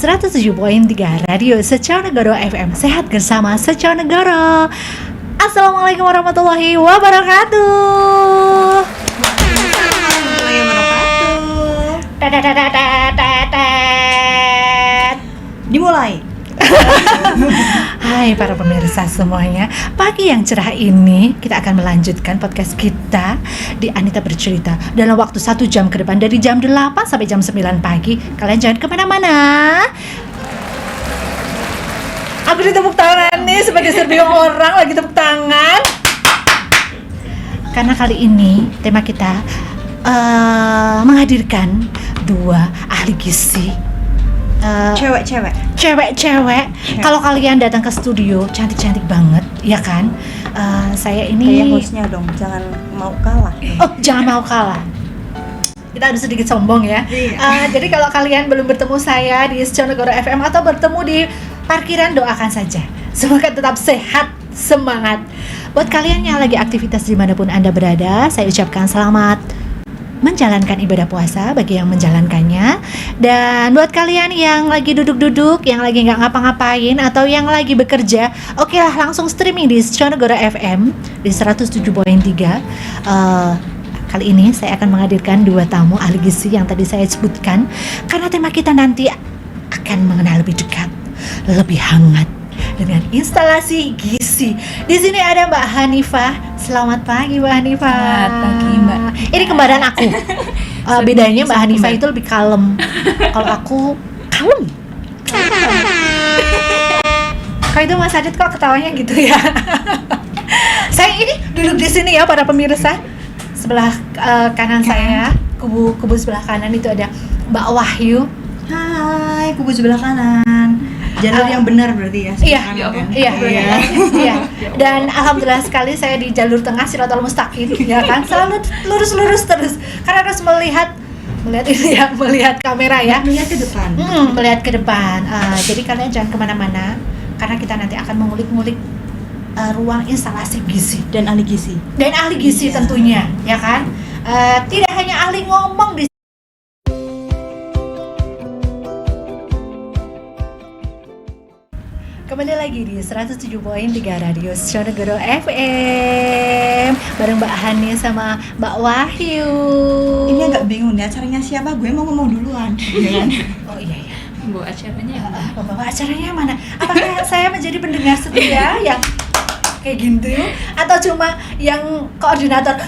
107.3 Radio Seconegoro FM. Sehat bersama Seconegoro. Assalamualaikum warahmatullahi wabarakatuh. Dimulai. Hai para pemirsa semuanya. Pagi yang cerah ini kita akan melanjutkan podcast kita di Anita Bercerita dalam waktu 1 jam ke depan, dari jam 8 sampai jam 9 pagi. Kalian jangan kemana-mana. Aku ditepuk tangan nih sebagai serbiong orang lagi tepuk tangan. Karena kali ini tema kita menghadirkan 2 ahli gizi. Cewek-cewek. Kalau kalian datang ke studio cantik-cantik banget, ya kan? Saya ini Kayak hostnya dong, jangan mau kalah. Oh, jangan mau kalah. Kita harus sedikit sombong ya. Jadi kalau kalian belum bertemu saya di Seconegoro FM atau bertemu di parkiran, doakan saja semoga tetap sehat, semangat. Buat kalian yang lagi aktivitas dimanapun Anda berada, saya ucapkan selamat menjalankan ibadah puasa bagi yang menjalankannya. Dan buat kalian yang lagi duduk-duduk, yang lagi nggak ngapa-ngapain atau yang lagi bekerja, oke lah, langsung streaming di Seconegoro FM di 107.3. Kali ini saya akan menghadirkan 2 tamu ahli gizi yang tadi saya sebutkan, karena tema kita nanti akan mengenal lebih dekat, lebih hangat dengan instalasi gizi. Di sini ada Mbak Hanifah. Selamat pagi Mbak Hanifah. Selamat pagi Mbak. Ini kembaran aku. Bedanya Mbak Hanifah itu lebih kalem. Kalau aku kalem. Kok itu Mas Adit kok ketawanya gitu ya? Saya ini duduk di sini ya para pemirsa. Sebelah kanan saya, kubu sebelah kanan itu ada Mbak Wahyu. Hai, kubu sebelah kanan. Jalur yang benar berarti ya. Iya. Dan alhamdulillah sekali saya di jalur tengah Shirathul Mustaqim, ya kan? Selalu lurus terus. Karena harus melihat ini ya, melihat kamera ya. Melihat ke depan. Melihat ke depan. Jadi kalian jangan kemana-mana, karena kita nanti akan mengulik-ngulik ruang instalasi gizi Dan ahli gizi. Iya. Tentunya, ya kan? Tidak hanya ahli ngomong di Kembali lagi di 107.3 Radio Seconegoro FM bareng Mbak Hani sama Mbak Wahyu. Ini agak bingung nih, acaranya siapa? Gue mau ngomong duluan. Oh iya. Bawa acaranya Pembawa acaranya mana? Apakah saya menjadi pendengar setia yang kayak gitu, atau cuma yang koordinator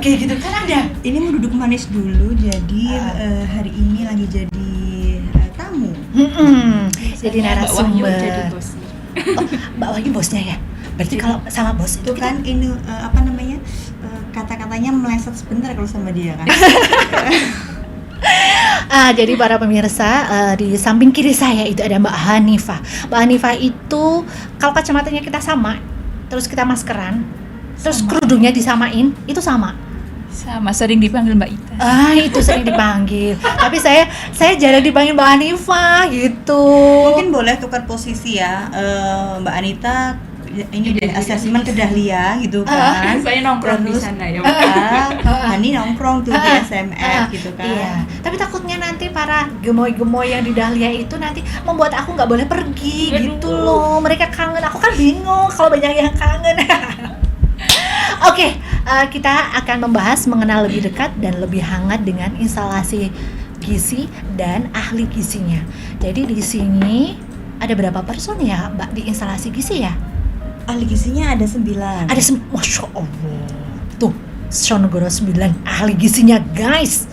kayak gitu kan ada? Ini mau duduk manis dulu, jadi hari ini lagi jadi tamu. Jadi narasumber. jadi bos. Oh, Mbak Wahyu bosnya ya? Berarti kalau sama bos Itu kan ini kata-katanya meleset sebentar kalau sama dia kan. Jadi para pemirsa, di samping kiri saya itu ada Mbak Hanifah. Mbak Hanifah itu kalau kacamatanya kita sama, terus kita maskeran, terus kerudungnya disamain, itu sama. Sama, sering dipanggil Mbak Ita. Itu sering dipanggil. Tapi saya jarang dipanggil Mbak Hanifah gitu. Mungkin boleh tukar posisi ya, Mbak Anita ini dari asesmen ke Dahlia gitu kan. Saya nongkrong di Terus, sana ya. Hani nongkrong tuh di SMF gitu kan. Iya. Tapi takutnya nanti para gemoy-gemoy yang di Dahlia itu nanti membuat aku nggak boleh pergi gitu loh. Mereka kangen. Aku kan bingung kalau banyak yang kangen. Oke, kita akan membahas mengenal lebih dekat dan lebih hangat dengan instalasi gizi dan ahli gizinya. Jadi di sini ada berapa person ya Mbak di instalasi gizi ya? Ahli gizinya ada 9. Masya Allah. Tuh, Seconegoro 9 ahli gizinya guys.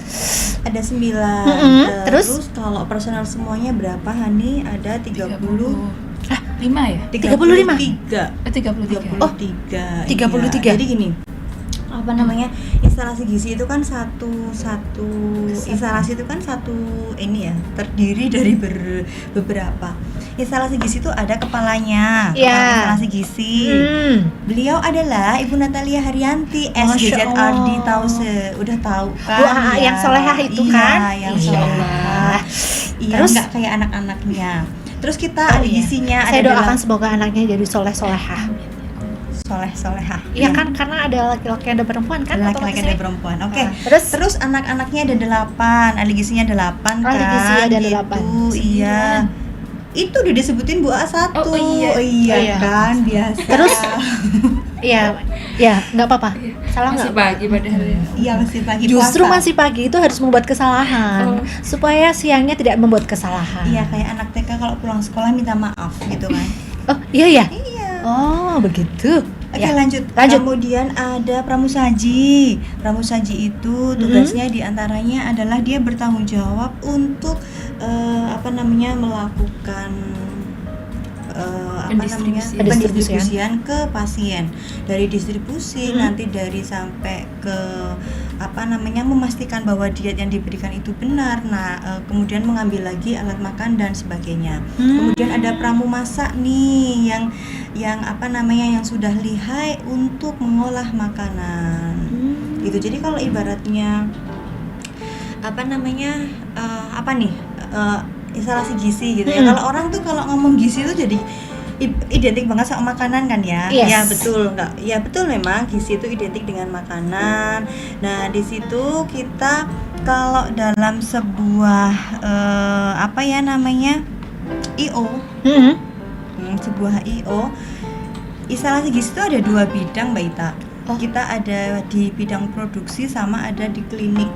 Ada 9. Terus kalau personal semuanya berapa Hani? Ada 30. 5 ya? 33. 33. Oh, 33. 33. Iya. Jadi gini, instalasi gizi itu kan satu instalasi itu kan satu ini ya, terdiri dari beberapa. Instalasi gizi itu ada kepalanya, kepala instalasi gizi. Beliau adalah Ibu Natalia Haryanti, SDZRD Tause. Udah tahu kan? Yang solehah itu kan? Yang solehah. Iya, Terus nggak kayak anak-anaknya. Terus kita ahli gizinya saya ada doakan semoga anaknya jadi solehah. soleh-solehah. Iya kan, karena ada laki-laki ada perempuan kan, Ada laki-laki otomatis ada ya. perempuan. Oke. Terus Anaknya ada 8, ahli gizinya 8 kan. ahli gizi ada gitu. 8. Iya. Itu udah disebutin Bu A 1. Oh, iya. Iya. Kan biasa. Terus iya, nggak apa-apa. Salah Masih nggak? pagi padahal ya. Iya masih pagi Justru puasa. masih pagi itu harus membuat kesalahan supaya siangnya tidak membuat kesalahan. Iya, kayak anak TK kalau pulang sekolah minta maaf gitu kan. Oh iya ya. Iya. Oh begitu. Oke, Ya. lanjut. Kemudian ada pramusaji. Pramusaji itu tugasnya diantaranya adalah dia bertanggung jawab untuk melakukan pendistribusian ke pasien. Dari distribusi nanti dari sampai ke memastikan bahwa diet yang diberikan itu benar. Nah, kemudian mengambil lagi alat makan dan sebagainya. Kemudian ada pramu masak nih yang yang sudah lihai untuk mengolah makanan. Gitu. Jadi kalau ibaratnya instalasi gizi gitu ya. Kalau orang tuh kalau ngomong gizi itu jadi identik banget sama makanan kan ya. Yes. Ya betul enggak? Ya betul, memang gizi itu identik dengan makanan. Nah, di situ kita kalau dalam sebuah IO, sebuah IO, instalasi gizi itu ada 2 bidang, Mbak Ita. Kita ada di bidang produksi sama ada di klinik.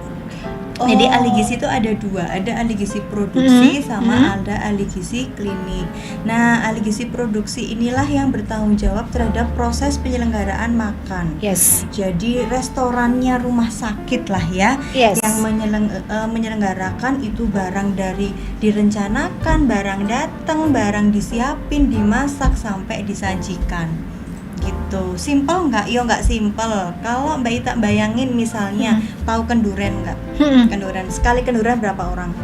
Jadi ahli gizi itu ada 2, ada ahli gizi produksi sama ada ahli gizi klinik. Nah, ahli gizi produksi inilah yang bertanggung jawab terhadap proses penyelenggaraan makan. Yes. Jadi restorannya rumah sakit lah ya, Yes. yang menyelenggarakan itu barang dari direncanakan, barang datang, barang disiapin, dimasak sampai disajikan. Gitu. Simpel nggak? Yo nggak simpel. Kalau Mbak Ita bayangin misalnya tahu kenduren nggak? Kenduren. Sekali kenduren berapa orang?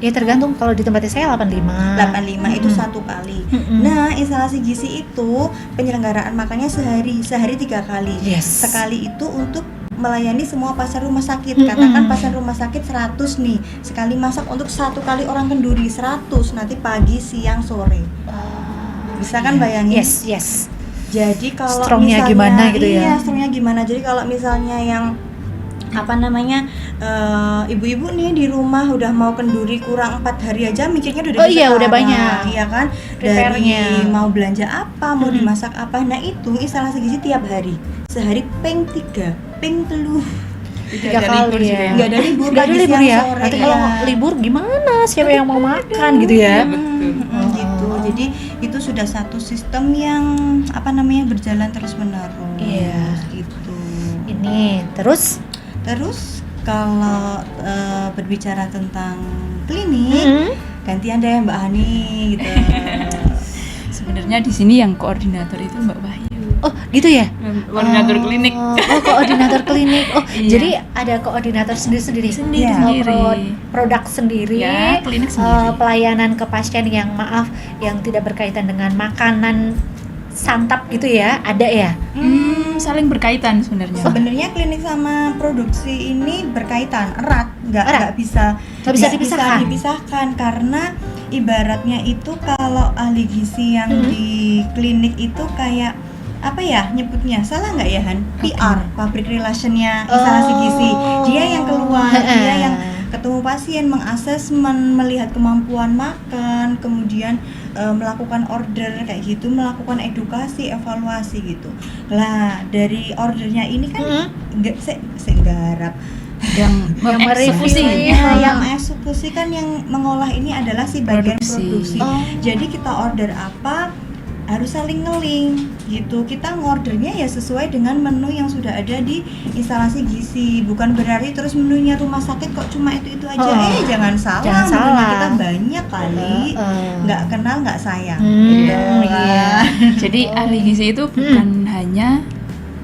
Ya tergantung, kalau di tempatnya saya 85. 85 itu 1 kali. Nah, instalasi gizi itu penyelenggaraan makannya sehari 3 kali. Yes. Sekali itu untuk melayani semua pasien rumah sakit. Katakan pasien rumah sakit 100 nih. Sekali masak untuk 1 kali orang kenduri 100, nanti pagi, siang, sore. Bisa kan bayangin? Yes. Jadi kalau Strongnya misalnya gimana gitu ya? Iya, strongnya gimana. Jadi kalau misalnya yang ibu-ibu nih di rumah udah mau kenduri kurang 4 hari aja mikirnya udah udah banyak. Iya kan? Prepare-nya. Dari mau belanja apa, mau dimasak apa. Nah, itu instalasi gizi tiap hari. Sehari peng 3, peng teluh. 3 kali ya. Enggak ada libur, Nggak ada pagi, libur siang, ya. sore. Nanti kalau libur gimana? Siapa yang mau makan gitu ya? Gitu. Jadi itu sudah satu sistem yang berjalan terus-menerus. Iya. Gitu. Ini terus kalau berbicara tentang klinik, gantian deh Mbak Hani gitu. Sebenarnya di sini yang koordinator itu Mbak Wahyu. Oh gitu ya? Koordinator klinik. Oh koordinator klinik. Oh Iya. jadi ada koordinator sendiri-sendiri. Sendiri. Produk sendiri. Ya, klinik sendiri. Pelayanan ke pasien yang yang tidak berkaitan dengan makanan santap gitu ya, ada ya? Saling berkaitan sebenarnya. Sebenarnya klinik sama produksi ini berkaitan erat, nggak bisa dipisahkan karena ibaratnya itu kalau ahli gizi yang di klinik itu kayak nyebutnya salah nggak ya Han? PR, public relationnya instalasi gizi. Dia yang keluar, dia yang ketemu pasien, mengasesmen, melihat kemampuan makan, kemudian melakukan order kayak gitu, melakukan edukasi, evaluasi gitu. Lah dari ordernya ini kan garap yang merevisi, yang eksekusi kan, yang mengolah ini adalah si bagian produksi. Jadi kita order apa harus saling ngeling gitu. Kita ngordernya ya sesuai dengan menu yang sudah ada di instalasi gizi. Bukan berarti terus menunya rumah sakit kok cuma itu aja. Jangan salah. Menunya kita banyak kali. Nggak kenal nggak sayang. Gitu. Iya. Jadi ahli gizi itu bukan hanya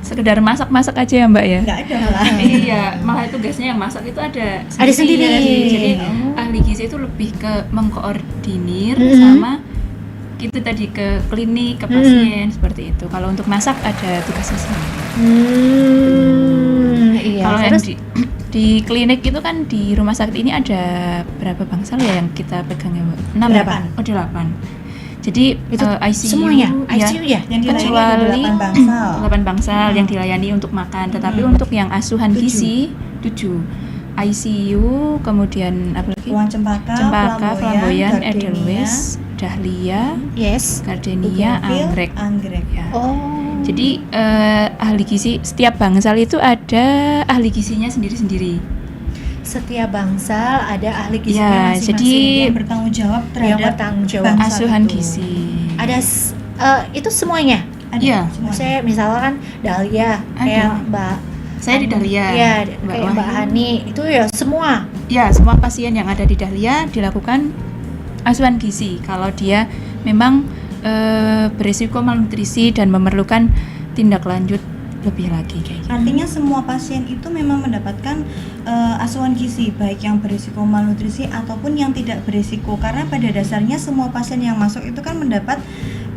sekedar masak-masak aja ya Mbak ya? Nggak ada lah. Iya, malah tugasnya yang masak itu ada sendiri. Jadi ahli gizi itu lebih ke mengkoordinir sama itu tadi ke klinik, ke pasien seperti itu. Kalau untuk masak ada tugasnya sendiri. Iya. Kalau yang di klinik itu kan di rumah sakit ini ada berapa bangsal ya yang kita pegang ya Mbak? 6 8. Oh 8. Jadi Itu ICU semuanya ya, ICU ya. Yang dilayani kecuali ada 8 bangsal. 8 bangsal yang dilayani untuk makan, tetapi untuk yang asuhan 7. gizi 7. ICU, kemudian apa lagi? Ruang Cempaka, Flamboyan, Gardenia, Edelweiss, Dahlia, Yes. Gardenia, Bougainville, Anggrek. Ya. Oh. Jadi ahli gizi setiap bangsal itu ada ahli gizinya sendiri-sendiri. Setiap bangsal ada ahli gizinya Ya, masing-masing. jadi- yang bertanggung jawab yang terhadap bertanggung jawab. bangsal Asuhan itu. gizi. Ada itu semuanya. Ada Iya. semuanya. Saya misalkan Dahlia kayak Mbak Saya di Dahlia. Iya, Mbak kayak Mbak Wahyu. Hani itu ya semua. Ya, semua pasien yang ada di Dahlia dilakukan asuhan gizi kalau dia memang berisiko malnutrisi dan memerlukan tindak lanjut lebih lagi kayak gitu. Artinya semua pasien itu memang mendapatkan asuhan gizi, baik yang berisiko malnutrisi ataupun yang tidak berisiko, karena pada dasarnya semua pasien yang masuk itu kan mendapat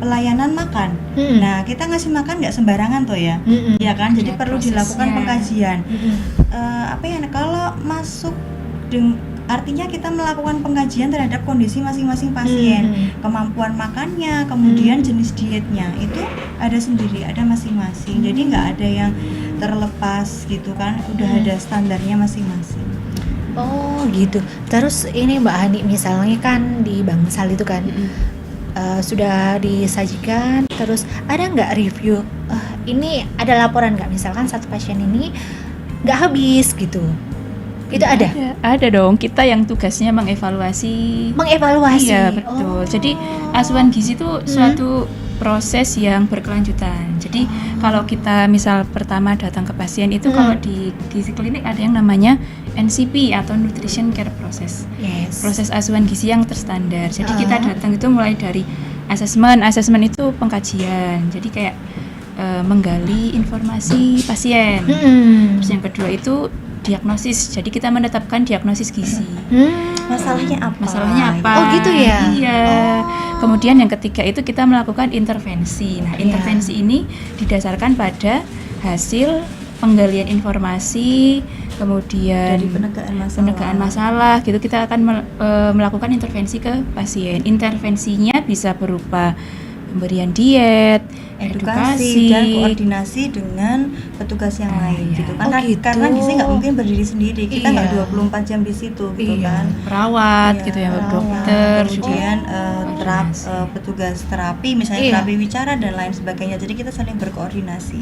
pelayanan makan. Nah, kita ngasih makan nggak sembarangan tuh ya, ya kan? Jadi Ada perlu prosesnya. dilakukan pengkajian. Apa ya? Kalau masuk artinya kita melakukan pengkajian terhadap kondisi masing-masing pasien, kemampuan makannya, kemudian jenis dietnya itu ada sendiri, ada masing-masing. Jadi nggak ada yang terlepas gitu kan, udah ada standarnya masing-masing. Oh gitu. Terus ini Mbak Hani misalnya kan di bangsal itu kan sudah disajikan, terus ada nggak review? Ini ada laporan nggak? Misalkan satu pasien ini nggak habis gitu. Itu ada. Ada dong, kita yang tugasnya mengevaluasi. Mengevaluasi. Iya, betul. Jadi asuhan gizi itu suatu proses yang berkelanjutan. Jadi kalau kita misal pertama datang ke pasien itu kalau di gizi klinik ada yang namanya NCP atau Nutrition Care Process. Yes. Proses asuhan gizi yang terstandar. Jadi kita datang itu mulai dari asesmen itu pengkajian. Jadi kayak menggali informasi pasien. Terus yang kedua itu diagnosis. Jadi kita menetapkan diagnosis gizi. Masalahnya apa? Masalahnya apa? Oh, gitu ya? Iya. Kemudian yang ketiga itu kita melakukan intervensi. Nah, intervensi ini didasarkan pada hasil penggalian informasi, kemudian Dari penegakan masalah gitu. Kita akan melakukan intervensi ke pasien. Intervensinya bisa berupa pemberian diet, edukasi dan koordinasi dengan petugas yang lain gitu kan. Oh, gitu. Karena gizi nggak mungkin berdiri sendiri, kita nggak Iya. 24 jam di situ gitu kan. perawat Iya, gitu ya, perawat, dokter juga. kemudian koordinasi. petugas terapi misalnya Iya. terapi wicara dan lain sebagainya. Jadi kita saling berkoordinasi.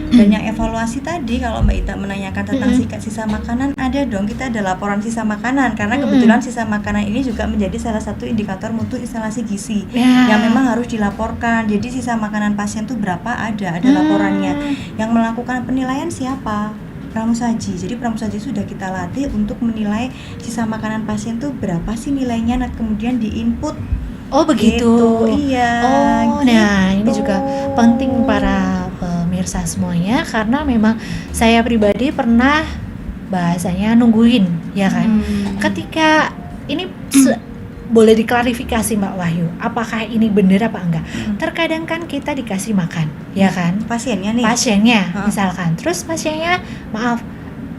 Dan yang evaluasi tadi, kalau Mbak Ita menanyakan tentang sisa makanan, ada dong, kita ada laporan sisa makanan karena kebetulan sisa makanan ini juga menjadi salah satu indikator mutu instalasi gizi yang memang harus dilaporkan. Jadi sisa makanan pasien tuh berapa ada laporannya. Yang melakukan penilaian siapa? Pramusaji. Jadi pramusaji sudah kita latih untuk menilai sisa makanan pasien tuh berapa sih nilainya, nah kemudian diinput. Oh begitu. Gitu, iya. Oh, nah ini gitu. juga penting para pemirsa semuanya karena memang saya pribadi pernah bahasanya nungguin, ya kan. Ketika ini boleh diklarifikasi Mbak Wahyu, apakah ini benar apa enggak? Terkadang kan kita dikasih makan, ya kan? Pasiennya nih. Pasiennya misalkan, terus pasiennya maaf,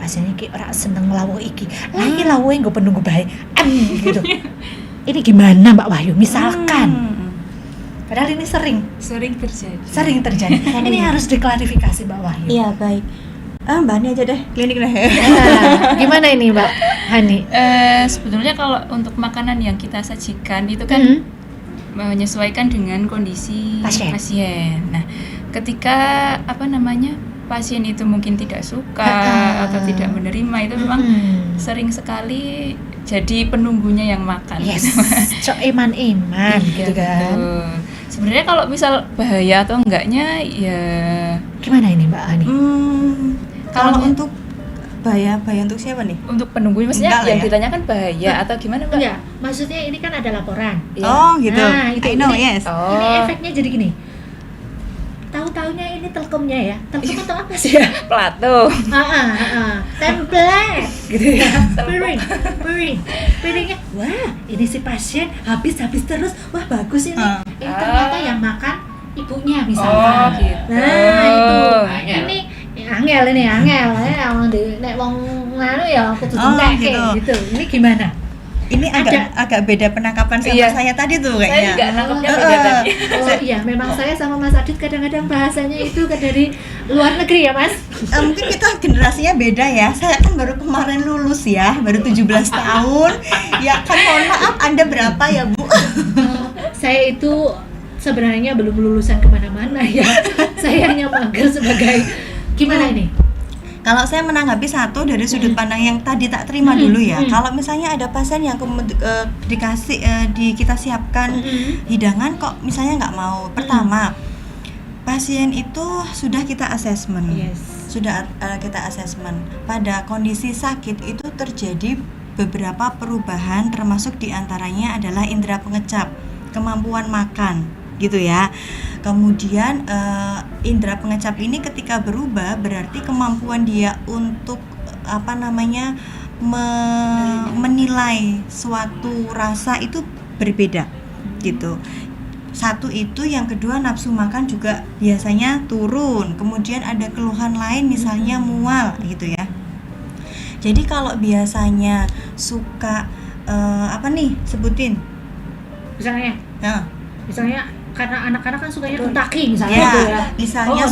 pasiennya ki ora seneng lawuh iki, lagi lawuhe nggo penunggu bae, gitu. Ini gimana Mbak Wahyu? Misalkan, padahal ini sering terjadi. Ini harus diklarifikasi Mbak Wahyu. Iya, baik. Mbak Hani aja deh, klinik deh. Nah, gimana ini Mbak Hani? Sebetulnya kalau untuk makanan yang kita sajikan itu kan menyesuaikan dengan kondisi pasien. Nah, ketika pasien itu mungkin tidak suka atau tidak menerima, itu memang sering sekali jadi penunggunya yang makan. Yes, cok eman-eman gitu kan. Betul. Sebenarnya kalau misal bahaya atau enggaknya ya gimana ini Mbak Hani? Kalau untuk bahaya untuk siapa nih? Untuk penunggu maksudnya Enggak lah yang ya. ditanyakan bahaya atau gimana Mbak? Enggak, maksudnya ini kan ada laporan. Oh gitu. Nah, itu I know, ini, yes. Ini efeknya jadi gini. Tahu-taunya ini telkomnya ya. Telkom atau apa sih ya? Plato. Template gitu ya. Piringnya. Wah, ini si pasien habis terus. Wah, bagus ini. Ini ternyata yang makan ibunya misalkan. Oh, gitu. Nah, itu. Ini angel. Nek wong nek wong nganu ya kudu Oh, entek gitu. gitu. Ini gimana? ini agak beda penangkapan sama saya tadi tuh Saya kayaknya. juga nangkepnya beda tadi. Iya, memang saya sama Mas Adit kadang-kadang bahasanya itu dari luar negeri ya Mas. Mungkin kita generasinya beda ya. Saya kan baru kemarin lulus ya, baru 17 tahun. Ya kan, mohon maaf, Anda berapa ya Bu? Saya itu sebenarnya belum lulusan kemana-mana ya. Saya hanya magang sebagai gimana ini? Kalau saya menanggapi satu dari sudut pandang yang tadi tak terima dulu ya. Kalau misalnya ada pasien yang kita siapkan hidangan kok misalnya nggak mau. Pertama, pasien itu sudah kita assessment. Sudah kita assessment. Pada kondisi sakit itu terjadi beberapa perubahan, termasuk diantaranya adalah indera pengecap, kemampuan makan, gitu ya. Kemudian indera pengecap ini ketika berubah berarti kemampuan dia untuk menilai suatu rasa itu berbeda, gitu. Satu itu, yang kedua nafsu makan juga biasanya turun. Kemudian ada keluhan lain misalnya mual, gitu ya. Jadi kalau biasanya suka sebutin. Misalnya karena anak-anak kan sukanya Kentucky misalnya ya, gitu ya. Misalnya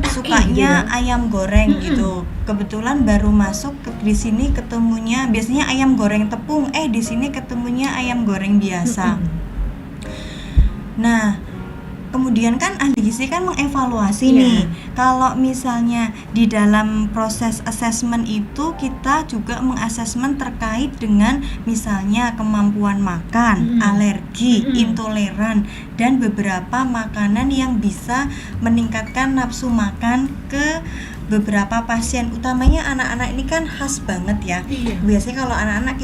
sukanya ayam goreng gitu. Kebetulan baru masuk di sini ketemunya biasanya ayam goreng tepung, di sini ketemunya ayam goreng biasa. Nah, kemudian kan ahli gizi kan mengevaluasi nih. Kalau misalnya di dalam proses assessment itu kita juga mengassessment terkait dengan misalnya kemampuan makan, alergi, intoleran, dan beberapa makanan yang bisa meningkatkan nafsu makan ke beberapa pasien, utamanya anak-anak ini kan khas banget ya. Biasanya kalau anak-anak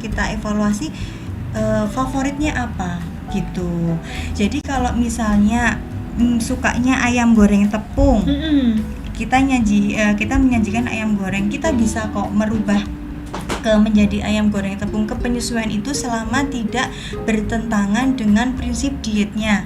kita evaluasi favoritnya apa gitu. Jadi kalau misalnya sukanya ayam goreng tepung, kita menyajikan ayam goreng, kita bisa kok merubah menjadi ayam goreng tepung ke penyesuaian itu selama tidak bertentangan dengan prinsip dietnya,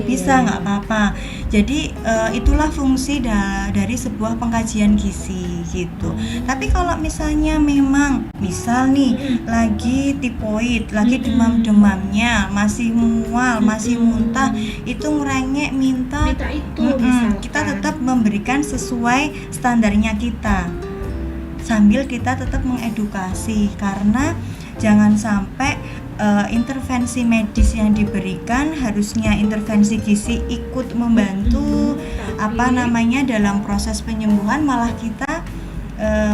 bisa nggak apa-apa. Jadi itulah fungsi dari sebuah pengkajian gizi gitu. Tapi kalau misalnya memang misal nih lagi tipoid, lagi demam-demamnya, masih mual, masih muntah, itu ngerengek minta itu, kita tetap memberikan sesuai standarnya kita, sambil kita tetap mengedukasi, karena jangan sampai intervensi medis yang diberikan, harusnya intervensi gizi ikut membantu dalam proses penyembuhan, malah kita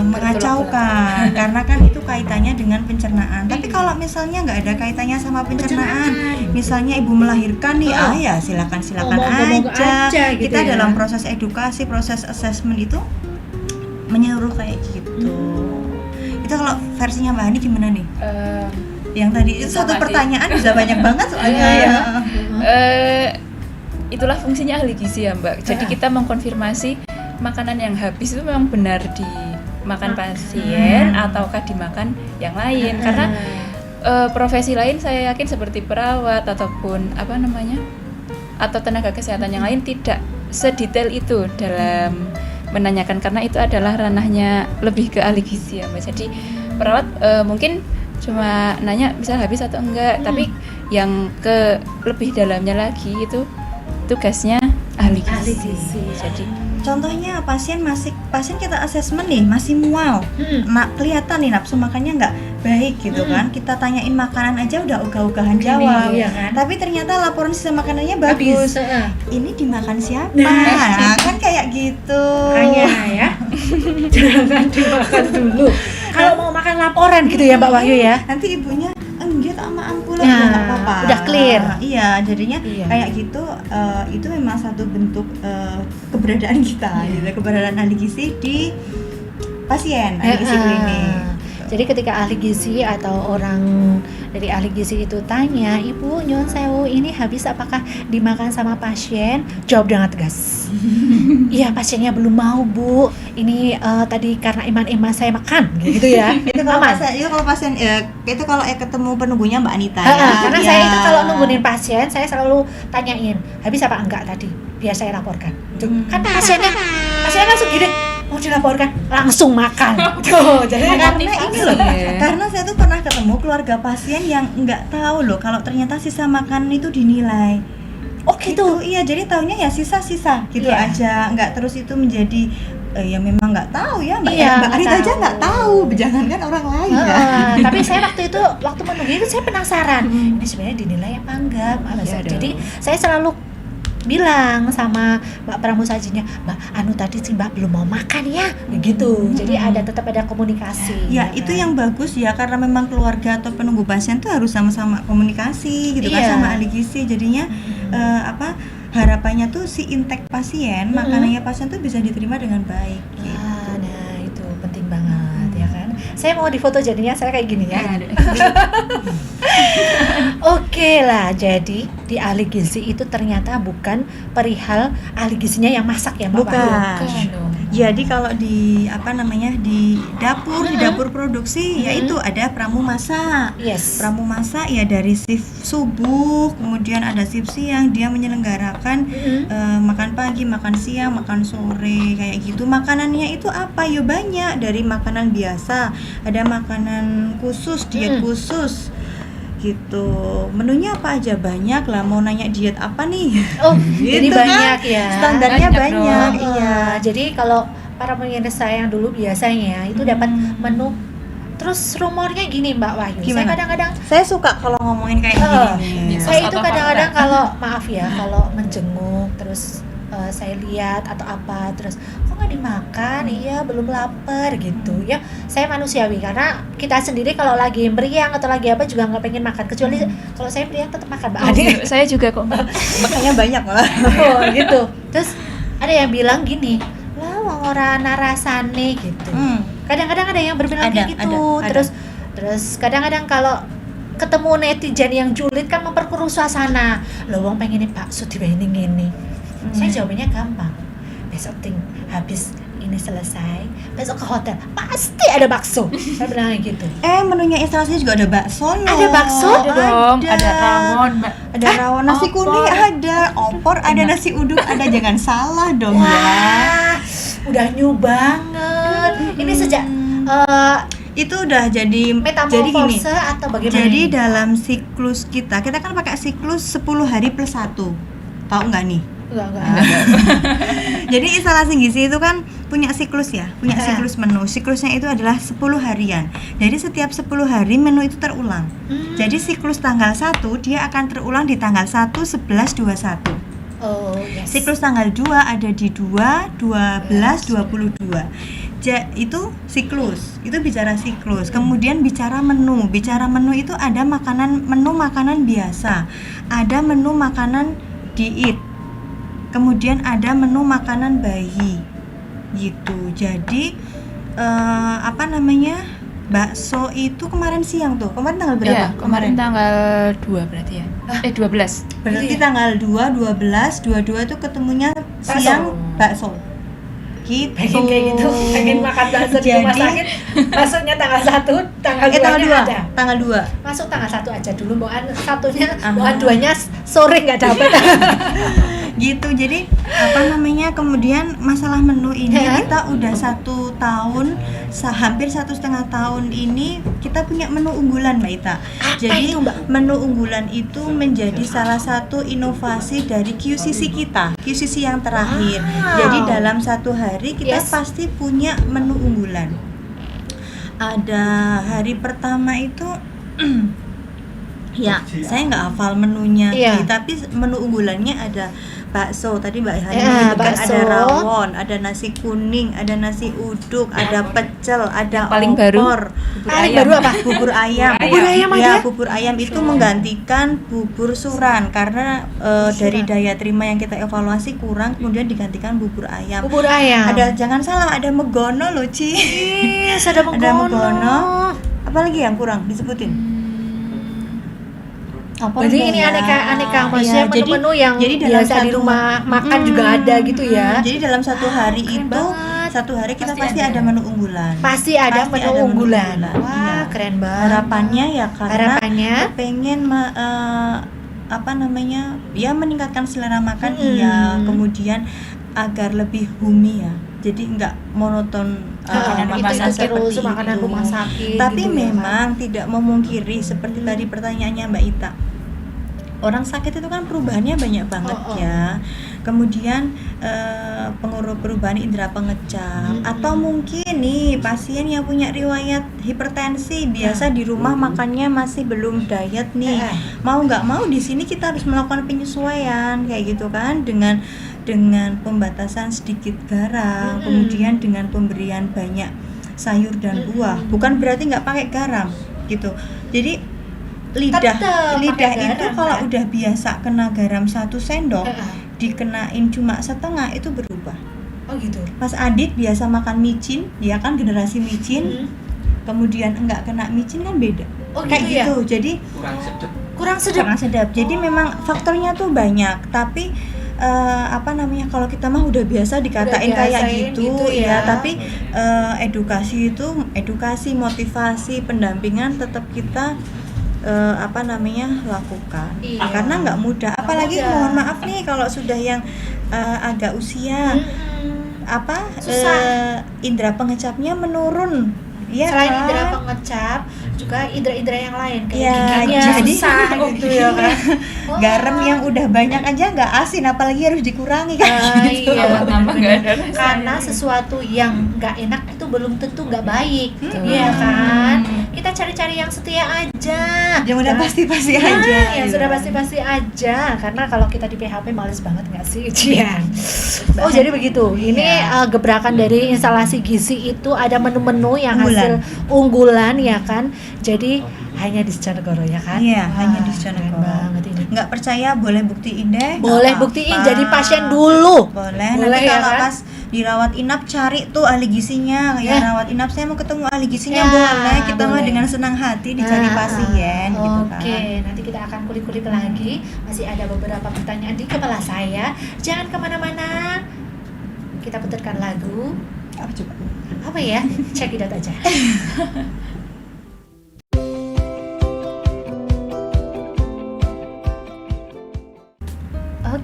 mengacaukan karena kan itu kaitannya dengan pencernaan. Tapi kalau misalnya nggak ada kaitannya sama pencernaan, misalnya ibu melahirkan nih, ya silakan aja. Kita gitu dalam proses edukasi, proses assessment itu menyeluruh kayak gitu. Itu kalau versinya Mbak Hani gimana nih? Yang tadi satu pertanyaan bisa banyak banget soalnya itulah fungsinya ahli gizi ya Mbak. Jadi kita mengkonfirmasi makanan yang habis itu memang benar dimakan pasien ataukah dimakan yang lain. Karena profesi lain saya yakin seperti perawat ataupun atau tenaga kesehatan yang lain tidak sedetail itu dalam menanyakan, karena itu adalah ranahnya lebih ke ahli gizi ya Mbak. Jadi perawat mungkin cuma nanya bisa habis atau enggak, tapi yang ke lebih dalamnya lagi itu tugasnya ahli gizi. Jadi contohnya pasien kita assessment nih masih mual, kelihatan nih nafsu makannya nggak baik gitu kan, kita tanyain makanan aja udah ogah-ogahan jawab, tapi ternyata laporan sisa makanannya bagus. Ini dimakan siapa? Nah, kan kayak gitu. Hanya ya, jangan dimakan dulu. Kalau mau makan laporan gitu ya Mbak Wahyu ya. Nanti ibunya enggak sama ampun nggak apa-apa. Udah clear. Iya, jadinya kayak gitu. Itu memang satu bentuk keberadaan kita, gitu, keberadaan ahli gizi di pasien, ahli gizi klinik. Jadi ketika ahli gizi atau orang dari ahli gizi itu tanya, Ibu nyuwun sewu, ini habis apakah dimakan sama pasien? Jawab dengan tegas. Iya, pasiennya belum mau Bu. Ini tadi karena iman saya makan, gitu ya. Itu kalau pasien itu kalau ketemu penunggunya Mbak Anita karena saya itu kalau nungguin pasien, saya selalu tanyain habis apa enggak tadi, biar saya laporkan. Kan pasiennya langsung gini, mau dilaporkan langsung makan. Tuh, jadi karena ini loh, ya. karena saya tuh pernah ketemu keluarga pasien yang nggak tahu loh kalau ternyata sisa makanan itu dinilai. oh gitu. Iya, jadi taunya ya sisa-sisa gitu Iya. aja, nggak terus itu menjadi ya memang nggak tahu ya Mbak. Iya, Mbak nggak Rita aja tahu. nggak tahu, jangankan orang lain ya. Tapi saya waktu menunggu itu saya penasaran, ini sebenarnya dinilai apa enggak, Mbak. Iya Jadi dong. saya selalu bilang sama Mbak pramusajinya, Mbak, tadi sih Mbak belum mau makan ya, begitu. Jadi tetap ada komunikasi. Ya, itu kan? yang bagus ya, karena memang keluarga atau penunggu pasien tuh harus sama-sama komunikasi gitu Iya. kan sama ahli gizi. Jadinya harapannya tuh si intake pasien, makanannya pasien tuh bisa diterima dengan baik gitu. Nah itu penting banget ya kan. Saya mau difoto jadinya saya kayak gini ya. Oke lah, jadi di ahli gizi itu ternyata bukan perihal ahli gizinya yang masak ya Mbak. Bukan. dong. Jadi kalau di di dapur produksi yaitu ada pramu masak. Yes. Pramu masak ya dari shift subuh, kemudian ada shift siang, dia menyelenggarakan makan pagi, makan siang, makan sore kayak gitu. Makanannya itu apa? Ya banyak, dari makanan biasa, ada makanan khusus, diet khusus gitu. Menunya apa aja banyak lah, mau nanya diet apa nih? Oh, jadi Gitu kan? banyak ya. Standarnya Banyak banyak, dong. iya. Jadi kalau para pemirsa yang dulu biasanya itu dapat menu. Terus rumornya gini Mbak Wahyu, saya Gimana? kadang-kadang Saya suka kalau ngomongin kayak gini. Mitos saya itu atau kadang-kadang fakta? kalau maaf ya, kalau menjenguk terus saya lihat atau apa terus kok nggak dimakan, iya belum lapar gitu ya. Saya manusiawi karena kita sendiri kalau lagi meriang atau lagi apa juga nggak pengen makan, kecuali kalau saya meriang tetap makan Mbak Oh, Ade. saya juga kok. Makanya banyak malah. Oh gitu. Terus ada yang bilang gini, lah wong ora narasane gitu. Kadang-kadang ada yang berbilang kayak gitu. ada. Terus kadang-kadang kalau ketemu netizen yang julid kan memperkeruh suasana. Loh wong pengen bakso dibayani ngene. Saya jawabannya gampang. Besok habis ini selesai, besok ke hotel pasti ada bakso. Saya bilang kayak gitu. Menunya instalasi juga ada bakso loh. Ada bakso? Ada dong, ada rawon, Mbak. Ada rawon, nasi opor. kuning ada, opor ada, nasi uduk ada, jangan salah dong ya. Wah, udah new banget. Ini sejak Itu udah jadi gini. metamorfose atau bagaimana? Jadi ini? dalam siklus kita kan pakai siklus 10 hari plus 1. Tahu nggak nih? Enggak. Jadi instalasi gizi itu kan punya siklus ya, punya siklus menu. Siklusnya itu adalah 10 harian. Jadi setiap 10 hari menu itu terulang. Jadi siklus tanggal 1 dia akan terulang di tanggal 1, 11, 21. Oh, yes. Siklus tanggal 2 ada di 2, 12, 22. Itu siklus. Itu bicara siklus. Kemudian bicara menu. Bicara menu itu ada menu makanan biasa. Ada menu makanan diet. Kemudian ada menu makanan bayi gitu. Jadi bakso itu kemarin siang tuh. Kemarin tanggal berapa? Iya, kemarin tanggal 2 berarti ya. 12. Berarti Iya. tanggal 2, 12, 22 itu ketemunya siang bakso. Gitu. Pengen kayak gitu, pengen makan bakso di rumah Jadi- sakit. Masuknya tanggal 1, tanggal 2 tanggal 2. ada. Tanggal 2. Masuk tanggal 1 aja dulu, satunya, Aha. 2-nya sore nggak dapat. Gitu. Jadi kemudian masalah menu ini Ya. kita udah 1 tahun, hampir 1,5 tahun ini kita punya menu unggulan Mbak Ita. Jadi itu, Mbak? menu unggulan itu menjadi salah satu inovasi dari QCC kita, QCC yang terakhir. Wow. Jadi dalam 1 hari kita Yes. pasti punya menu unggulan. Ada hari pertama itu ya, saya nggak hafal menunya, Iya. tapi menu unggulannya ada bakso. Tadi Mbak Hani Ya, menyebutkan bakso. ada rawon, ada nasi kuning, ada nasi uduk, ada pecel, ada Paling baru, opor. bubur Paling ayam. baru apa? Bubur ayam. Bubur ayam Ya, ada? bubur ayam itu menggantikan bubur suran karena dari daya terima yang kita evaluasi kurang, kemudian digantikan bubur ayam. Bubur ayam. Jangan salah, ada megono loh, Ci. Yes, ada Ada megono. megono. Apalagi yang kurang disebutin? Apa Jadi udah ini ya? aneka Iya, maksudnya menu-menu yang dalam biasa di rumah makan juga ada gitu ya. Jadi dalam 1 hari keren itu banget. 1 hari kita Pasti pasti ada. ada menu unggulan. Pasti ada Pasti menu ada menu unggulan. unggulan. Wah, Iya. keren banget. Harapannya ya karena Harapannya? pengen meningkatkan selera makan iya, kemudian agar lebih humi ya. jadi nggak monoton makanan terus seperti makanan itu. rumah sakit. Tapi gitu ya, memang tidak memungkiri seperti tadi pertanyaannya Mbak Ita. Orang sakit itu kan perubahannya banyak banget ya. Kemudian perubahan indera pengecap atau mungkin nih pasien yang punya riwayat hipertensi biasa di rumah makannya masih belum diet nih. Mau nggak mau di sini kita harus melakukan penyesuaian kayak gitu kan dengan pembatasan sedikit garam, kemudian dengan pemberian banyak sayur dan buah. Bukan berarti nggak pakai garam gitu. Jadi lidah itu kalau udah biasa kena garam 1 sendok, dikenain cuma setengah itu berubah. Oh gitu. Mas Adit biasa makan micin, dia kan generasi micin, kemudian enggak kena micin kan beda. Oh kayak gitu ya? gitu. Jadi Kurang sedap. Jadi memang faktornya tuh banyak, tapi kalau kita mah udah biasa dikatain kayak gitu ya, tapi edukasi, motivasi, pendampingan tetap kita lakukan. Karena nggak mudah, apalagi mohon maaf nih kalau sudah yang agak usia indera pengecapnya menurun ya. Selain kan? indera pengecap juga indera-indera yang lain kayak Ya, giginya jadi susah gitu ya kan. Garam yang udah banyak aja nggak asin, apalagi harus dikurangi kan. Iya, Tambah-tambah nggak ada rasanya. karena sesuatu yang nggak enak itu belum tentu nggak baik, iya kan? Kita cari-cari yang setia aja, Yang udah pasti-pasti aja. yang gitu. sudah pasti-pasti aja. Karena kalau kita di PHP males banget nggak sih, Cian? Oh jadi begitu. Ini gebrakan dari instalasi gizi itu ada menu-menu yang hasil unggulan ya kan? Jadi hanya di Sconegoro ya kan? Iya, hanya di keren Sconegoro. banget ini. Nggak percaya boleh buktiin deh. Boleh nggak buktiin apa-apa. jadi pasien dulu. Boleh. Boleh Nanti ya kalau kan? pas dirawat inap cari tuh ahli gizinya. Ya rawat inap saya mau ketemu ahli gizinya, Ya, boleh. Kita mah boleh. dengan senang hati dicari pasien gitu kan. Oke, nanti kita akan kulik-kulik lagi. Masih ada beberapa pertanyaan di kepala saya. Jangan kemana-mana. Kita putarkan lagu. Apa coba? Apa ya? Check it out aja.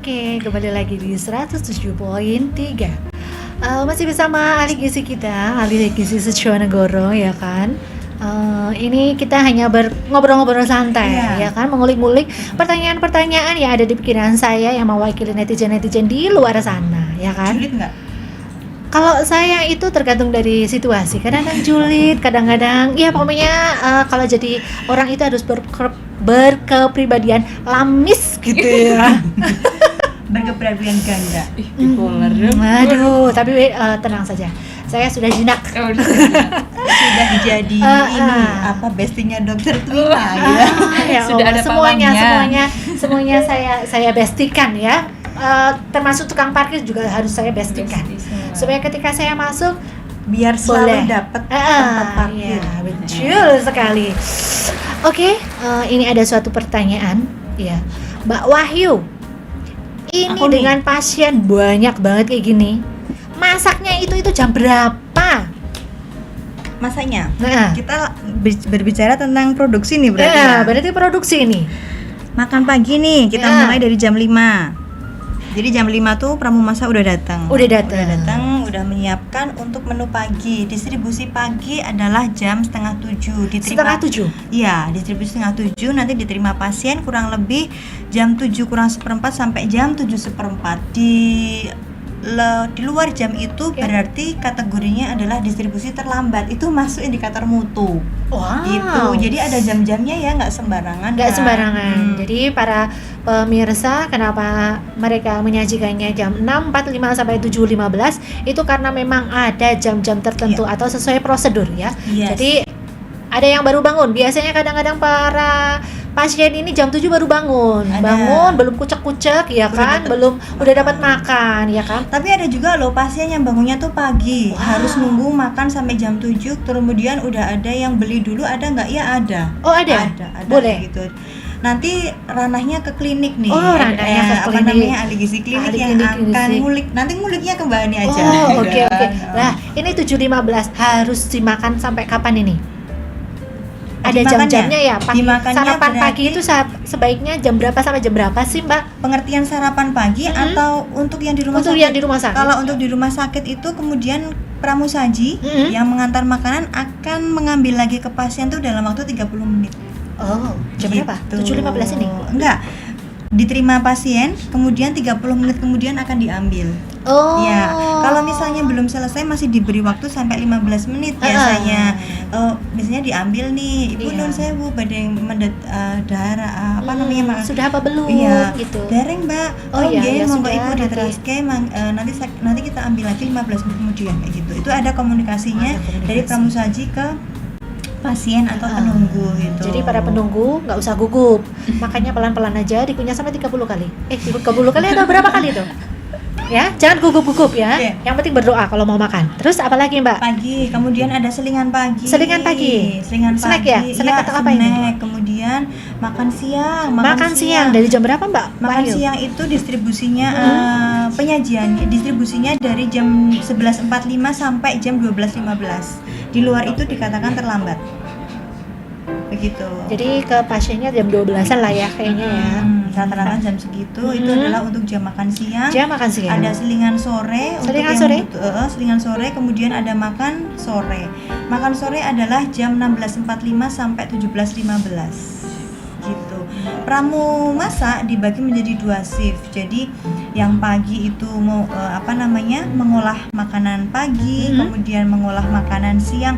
Oke, kembali lagi di 107.3. Masih bersama ahli gizi kita, ahli gizi Sconegoro ya kan. Ini kita hanya ngobrol-ngobrol santai ya kan, mengulik-ngulik pertanyaan-pertanyaan yang ada di pikiran saya yang mewakili netizen-netizen di luar sana ya kan. Julid nggak? Kalau saya itu tergantung dari situasi, kadang-kadang julid, kadang-kadang ya pokoknya kalau jadi orang itu harus berkepribadian lamis gitu ya. Berkepribadian ganda. Bipolar. Aduh, tapi tenang saja, saya sudah jinak. Sudah jadi bestinya dokter Twina ya. Ya Sudah Allah, ada semuanya saya bestikan ya. Termasuk tukang parkir juga harus saya bestikan supaya ketika saya masuk Biar selalu boleh dapat tempat parkir. ya, betul sekali. Oke, ini ada suatu pertanyaan ya, Mbak Wahyu. Ini Aku nih. dengan pasien banyak banget kayak gini, masaknya itu jam berapa? Masanya Nah, kita berbicara tentang produksi nih berarti ya, ya. berarti produksi ini. Makan pagi nih kita Ya. mulai dari jam 5. Jadi jam 5 tuh pramumasa udah datang. Udah datang. Udah menyiapkan untuk menu pagi. Distribusi pagi adalah jam 6:30. Setengah 7. Iya, distribusi 6:30, nanti diterima pasien kurang lebih jam 7 kurang seperempat sampai jam 7 seperempat. Di luar jam itu berarti kategorinya adalah distribusi terlambat. Itu masuk indikator mutu. Wow. Gitu. Jadi ada jam-jamnya ya, nggak sembarangan. Nggak kan? sembarangan. Jadi para pemirsa, kenapa mereka menyajikannya jam 6.45 sampai 7.15 itu karena memang ada jam-jam tertentu atau sesuai prosedur ya. Yes. Jadi ada yang baru bangun. Biasanya kadang-kadang para pasien ini jam 7 baru bangun. Ada. Bangun belum kucek-kucek ya kan, udah dapat makan ya kan. Tapi ada juga loh pasien yang bangunnya tuh pagi. Wow. Harus nunggu makan sampai jam 7, kemudian udah ada yang beli dulu, ada nggak? Ya ada. Oh, ada? Ada Boleh. gitu. Nanti ranahnya ke klinik nih. Oh, ranahnya ke Apa klinik. namanya, ahli gizi klinik Ahli yang klinik akan gizi. ngulik. Nanti nguliknya ke Mbak Ani aja. Oh, oke Ya. oke. Lah, ini 7.15 harus dimakan sampai kapan ini? Ada jam-jamnya ya? Dimakannya sarapan berarti, pagi itu sebaiknya jam berapa sampai jam berapa sih, Mbak? Pengertian sarapan pagi atau untuk yang di rumah Untuk sakit? yang di rumah sakit. Kalau untuk di rumah sakit itu kemudian pramusaji yang mengantar makanan akan mengambil lagi ke pasien tuh dalam waktu 30 menit. Oh, jam berapa? 7.15 ini? Enggak. Diterima pasien, kemudian 30 menit kemudian akan diambil. Oh. Ya, kalau misalnya belum selesai masih diberi waktu sampai 15 menit biasanya. Biasanya diambil nih, Ibu nun sewu badai darah namanya sudah apa belum? Iya, gitu. Dereng Mbak. Ya monggo sudah, Ibu diteraske nanti kita ambil lagi 15 menit kemudian kayak gitu. Itu ada komunikasinya dari pramusaji ke pasien atau penunggu gitu. Jadi para penunggu nggak usah gugup, makannya pelan-pelan aja, dikunyah sampai 30 kali. 30 kali atau berapa kali tuh? Ya, jangan gugup-gugup ya. Yeah. Yang penting berdoa kalau mau makan. Terus apa lagi, Mbak? Pagi, kemudian ada selingan pagi. Selingan pagi. Snack ya? Snack atau apa ini? Kemudian makan siang. Makan siang dari jam berapa, Mbak? Makan siang itu distribusinya penyajiannya distribusinya dari jam 11.45 sampai jam 12.15. Di luar itu dikatakan terlambat. Begitu. Jadi ke pasiennya jam 12-an lah ya kayaknya ya. Rata-rata jam segitu itu adalah untuk jam makan siang. Jam makan siang. Ada selingan sore Selingan untuk sore? yang selingan sore, kemudian ada makan sore. Makan sore adalah jam 16.45 sampai 17.15. Gitu. Pramu masak dibagi menjadi 2 shift. Jadi yang pagi itu mau mengolah makanan pagi, kemudian mengolah makanan siang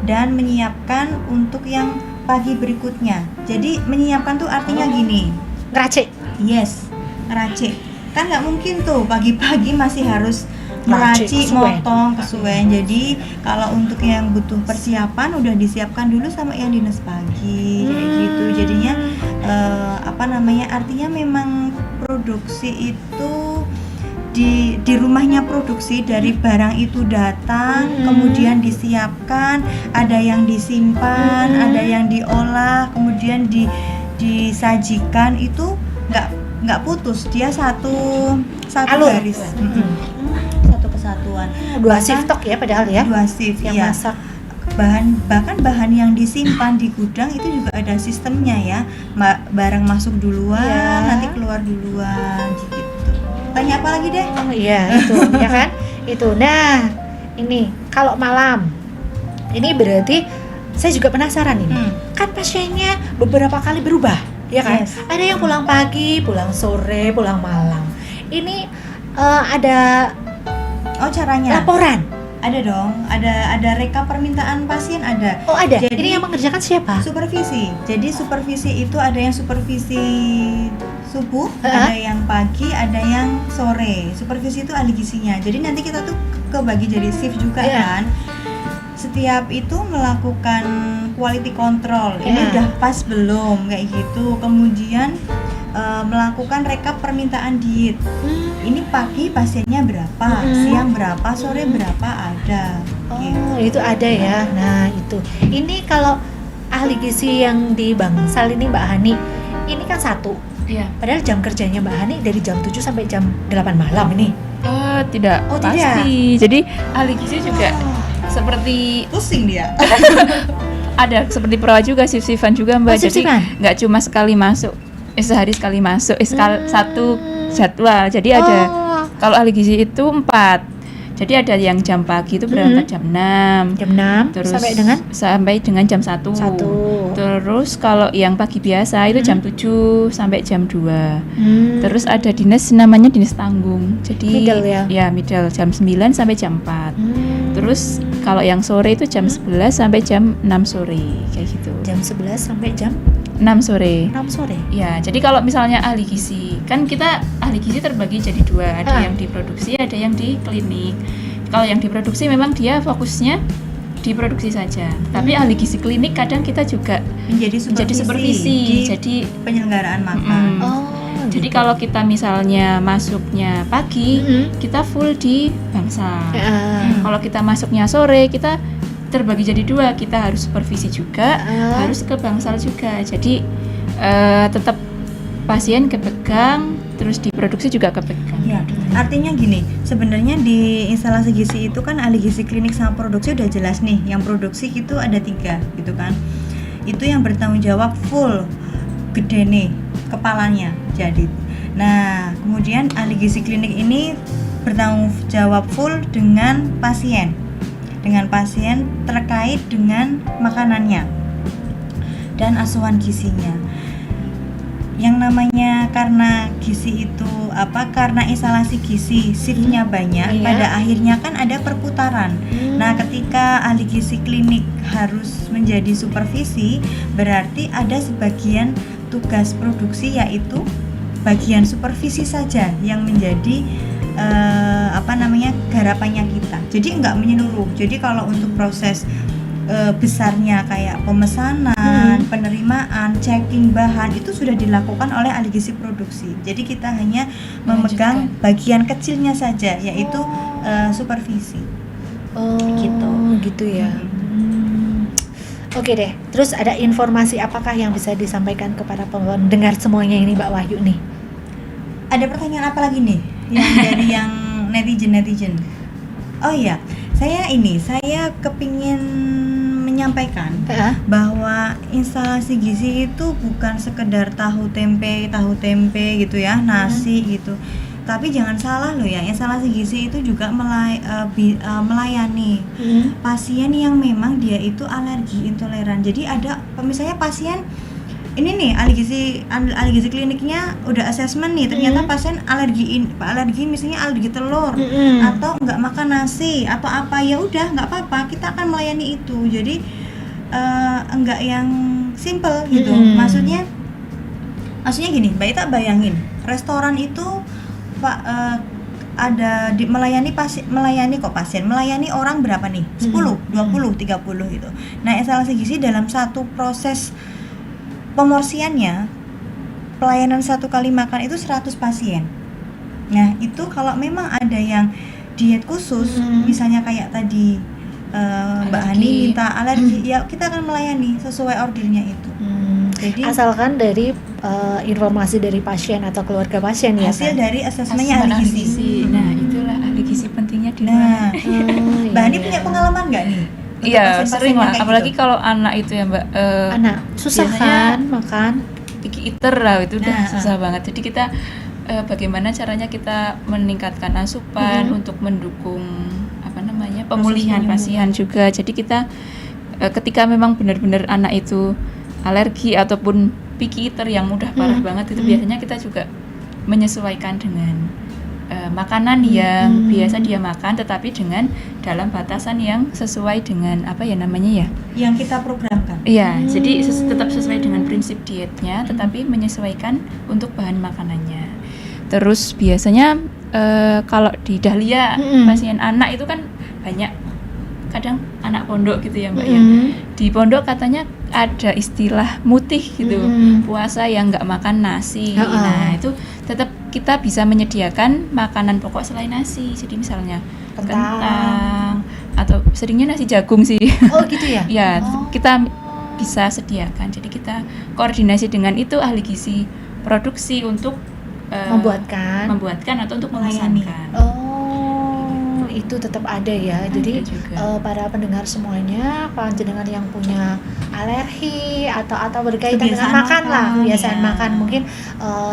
dan menyiapkan untuk yang pagi berikutnya. Jadi menyiapkan tuh artinya gini, ngeracik. Yes, ngeracik. Kan nggak mungkin tuh pagi-pagi masih harus Ngeracik, meracik, motong, kesuwen. Jadi kalau untuk yang butuh persiapan udah disiapkan dulu sama yang dinas pagi kayak gitu. Jadinya artinya memang produksi itu di rumahnya produksi dari barang itu datang, kemudian disiapkan, ada yang disimpan, ada yang diolah, kemudian disajikan itu nggak putus, dia satu garis, satu kesatuan. 2 shift tok ya padahal ya. 2 shift yang ya. masak. Bahkan bahan yang disimpan di gudang itu juga ada sistemnya ya. Barang masuk duluan, nanti keluar duluan gitu. Tanya apa lagi deh? Oh iya, itu ya kan? Itu. Nah, ini kalau malam. Ini berarti saya juga penasaran ini. Kan pasiennya beberapa kali berubah, ya kan? Yes. Ada yang pulang pagi, pulang sore, pulang malam. Ini ada caranya. laporan. Ada dong, ada rekap permintaan pasien ada. Oh ada. Jadi, ini yang mengerjakan siapa? Supervisi. Jadi supervisi itu ada yang supervisi subuh, ada yang pagi, ada yang sore. Supervisi itu ahli gizinya. Jadi nanti kita tuh kebagi jadi shift juga kan. Setiap itu melakukan quality control. Ini udah pas belum kayak gitu. Kemudian melakukan rekap permintaan diet. Ini pagi pasiennya berapa, siang berapa, sore berapa ada. Oh, itu ada ya. Nah, itu. Ini kalau ahli gizi yang di Bangsal ini Mbak Hani, ini kan 1. Iya. Padahal jam kerjanya Mbak Hani dari jam 7 sampai jam 8 malam ini. Tidak. Oh, pasti. tidak. Jadi ahli gizi juga seperti Pusing dia. ada seperti perawat juga, shift-shiftan juga Mbak. Jadi nggak cuma sekali masuk. Sehari sekali masuk, satu jadwal. Jadi ada kalau ahli gizi itu 4. Jadi ada yang jam pagi itu berangkat jam 6. Terus sampai dengan jam 1. Terus kalau yang pagi biasa itu jam 7 sampai jam 2. Terus ada dinas namanya dinas tanggung. Jadi middle ya? Ya, middle jam 9 sampai jam 4. Terus kalau yang sore itu jam 11 sampai jam 6 sore kayak gitu. Jam 11 sampai jam 6 sore. Ya, jadi kalau misalnya ahli gizi, kan kita ahli gizi terbagi jadi 2, ada yang diproduksi, ada yang di klinik. Kalau yang diproduksi memang dia fokusnya di produksi saja. Tapi ahli gizi klinik kadang kita juga menjadi supervisi. Jadi penyelenggaraan makan. Jadi kalau kita misalnya masuknya pagi, kita full di Bangsal. Kalau kita masuknya sore, kita terbagi jadi 2, kita harus supervisi juga, harus ke Bangsal juga. Jadi tetap pasien kepegang, terus diproduksi juga kepegang. Ya, artinya gini, sebenarnya di instalasi gizi itu kan ahli gizi klinik sama produksi udah jelas nih. Yang produksi itu ada 3 gitu kan. itu yang bertanggung jawab full gede nih kepalanya. Jadi nah kemudian ahli gizi klinik ini bertanggung jawab full dengan pasien terkait dengan makanannya dan asupan gizinya. Yang namanya karena gizi itu karena instalasi gizi shiftnya banyak, pada akhirnya kan ada perputaran. Nah ketika ahli gizi klinik harus menjadi supervisi, berarti ada sebagian tugas produksi yaitu bagian supervisi saja yang menjadi garapannya kita. Jadi enggak menyeluruh. Jadi kalau untuk proses besarnya kayak pemesanan, penerimaan, checking bahan itu sudah dilakukan oleh ahli gizi produksi. Jadi kita hanya memegang bagian kecilnya saja yaitu supervisi. Gitu ya. Oke deh. Terus ada informasi apakah yang bisa disampaikan kepada pendengar semuanya ini Mbak Wahyu nih? Ada pertanyaan apa lagi nih yang dari yang netizen? Oh iya, saya kepingin menyampaikan bahwa instalasi gizi itu bukan sekedar tahu tempe gitu ya, nasi gitu. Tapi jangan salah loh ya, instalasi gizi itu juga melayani pasien yang memang dia itu alergi intoleran. Jadi ada misalnya pasien ini nih ahli gizi kliniknya udah asesmen nih, ternyata pasien alergi misalnya alergi telur atau nggak makan nasi atau apa, ya udah nggak apa-apa, kita akan melayani itu. Jadi enggak yang simple gitu. Maksudnya gini, Mbak Ita bayangin restoran itu ada melayani orang berapa nih? 10, 20, 30 gitu. Nah, instalasi gizi dalam satu proses pemorsiannya, pelayanan satu kali makan itu 100 pasien. Nah, itu kalau memang ada yang diet khusus, misalnya kayak tadi Mbak Hani minta alergi, ya kita akan melayani sesuai ordernya itu. Jadi asalkan dari informasi dari pasien atau keluarga pasien ya, hasil dari asesmennya ahli gizi. Nah, itulah ahli gizi pentingnya di mana. Mbak Hani punya pengalaman nggak nih? Iya, sering lah, apalagi gitu. kalau anak itu ya Mbak, anak susah kan makan, picky eater lah, itu udah susah banget. Jadi kita bagaimana caranya kita meningkatkan asupan untuk mendukung pemulihan pasien juga. Jadi kita ketika memang benar-benar anak itu alergi ataupun picky eater yang udah parah banget, itu biasanya kita juga menyesuaikan dengan makanan yang biasa dia makan, tetapi dengan dalam batasan yang sesuai dengan yang kita programkan. Iya, jadi tetap sesuai dengan prinsip dietnya, tetapi menyesuaikan untuk bahan makanannya. Terus biasanya kalau di Dahlia pasien anak itu kan banyak, kadang anak pondok gitu ya Mbak ya. Di pondok katanya ada istilah mutih gitu, puasa yang nggak makan nasi. Nah itu tetap kita bisa menyediakan makanan pokok selain nasi. Jadi misalnya kentang atau seringnya nasi jagung sih. Oh gitu ya? Ya, kita bisa sediakan. Jadi kita koordinasi dengan itu ahli gizi produksi untuk membuatkan atau untuk memesankan. Itu tetap ada ya. Jadi para pendengar semuanya, panjenengan yang punya alergi atau berkaitan dengan makan lah, kebiasaan makan, mungkin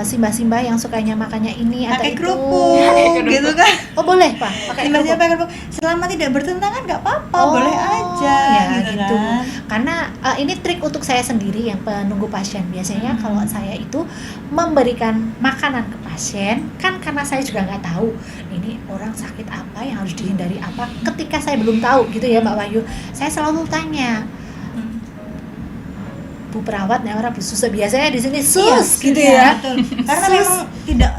simbah-simbah yang sukanya makannya ini atau itu kerupuk gitu kan. Oh boleh Pak, pakai kerupuk. Selama tidak bertentangan nggak apa-apa, boleh aja ya, gitu. Karena ini trik untuk saya sendiri yang penunggu pasien. Biasanya kalau saya itu memberikan makanan ke pasien, kan karena saya juga nggak tahu ini orang sakit apa yang harus dihindari apa. Ketika saya belum tahu gitu ya Mbak Wahyu, saya selalu tanya, Bu perawat nih orang bersusah biasanya di sini gitu ya. Betul. Karena memang